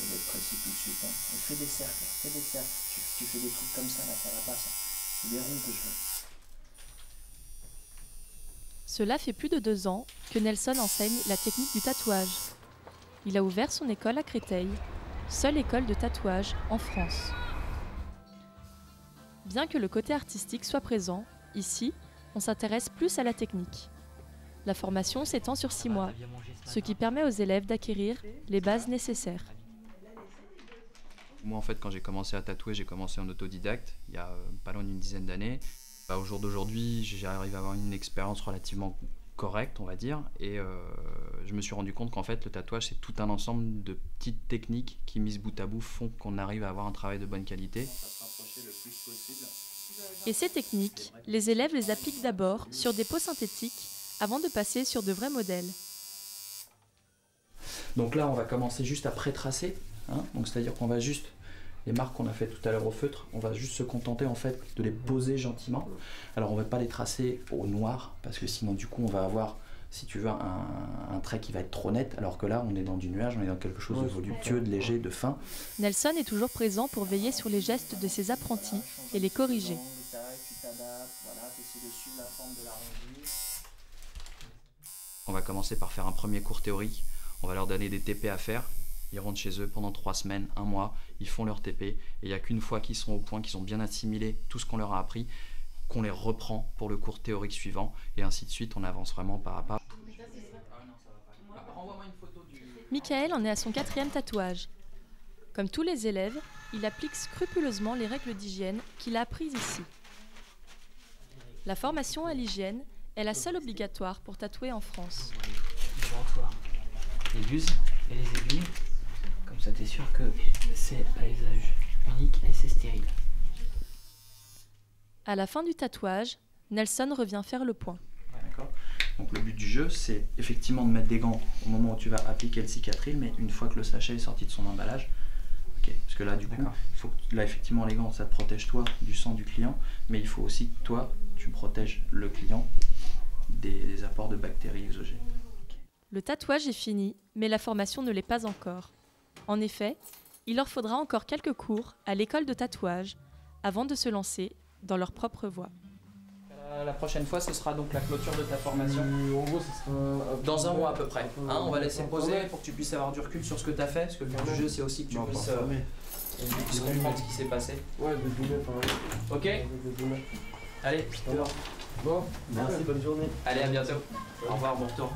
Essaie d'être précis tout de suite. Hein. Et fais des cercles, fais des cercles. Tu fais des trucs comme ça, là, ça va pas, ça. C'est des ronds que je veux. Cela fait plus de 2 ans que Nelson enseigne la technique du tatouage. Il a ouvert son école à Créteil, seule école de tatouage en France. Bien que le côté artistique soit présent, ici, on s'intéresse plus à la technique. La formation s'étend sur 6 mois, ce qui permet aux élèves d'acquérir les bases nécessaires. Moi, en fait, quand j'ai commencé à tatouer, j'ai commencé en autodidacte, il y a pas loin d'une dizaine d'années. Au jour d'aujourd'hui, j'arrive à avoir une expérience relativement correcte, on va dire, et je me suis rendu compte qu'en fait, le tatouage, c'est tout un ensemble de petites techniques qui, mises bout à bout, font qu'on arrive à avoir un travail de bonne qualité. Et ces techniques, les élèves les appliquent d'abord sur des peaux synthétiques avant de passer sur de vrais modèles. Donc là, on va commencer juste à pré-tracer. Hein, donc c'est-à-dire qu'on va juste, les marques qu'on a fait tout à l'heure au feutre, on va juste se contenter en fait de les poser gentiment. Alors on va pas les tracer au noir, parce que sinon du coup on va avoir, si tu veux, un trait qui va être trop net, alors que là on est dans du nuage, on est dans quelque chose de voluptueux, de léger, de fin. Nelson est toujours présent pour veiller sur les gestes de ses apprentis et les corriger. On va commencer par faire un premier cours théorique, on va leur donner des TP à faire. Ils rentrent chez eux pendant 3 semaines, 1 mois, ils font leur TP, et il n'y a qu'une fois qu'ils sont au point, qu'ils ont bien assimilé tout ce qu'on leur a appris, qu'on les reprend pour le cours théorique suivant, et ainsi de suite, on avance vraiment pas à pas. Michael en est à son 4e tatouage. Comme tous les élèves, il applique scrupuleusement les règles d'hygiène qu'il a apprises ici. La formation à l'hygiène est la seule obligatoire pour tatouer en France. Les gus et les aiguilles. Comme ça, t'es sûr que c'est à usage unique et c'est stérile. À la fin du tatouage, Nelson revient faire le point. D'accord. Donc le but du jeu, c'est effectivement de mettre des gants au moment où tu vas appliquer le cicatril, mais une fois que le sachet est sorti de son emballage. Okay. Parce que là, du coup, là, effectivement, les gants, ça te protège toi du sang du client, mais il faut aussi que toi, tu protèges le client des apports de bactéries exogènes. Le tatouage est fini, mais la formation ne l'est pas encore. En effet, il leur faudra encore quelques cours à l'école de tatouage avant de se lancer dans leur propre voie. La prochaine fois, ce sera donc la clôture de ta formation. En gros, ce sera dans 1 mois à peu près. Hein, on va laisser poser pour que tu puisses avoir du recul sur ce que tu as fait, parce que le but du jeu, c'est aussi que tu puisses comprendre ce qui s'est passé. Ouais, des boulets, pareil. Ok. Allez, Bon, merci, bonne journée. Allez, à bientôt. Au revoir, bon retour.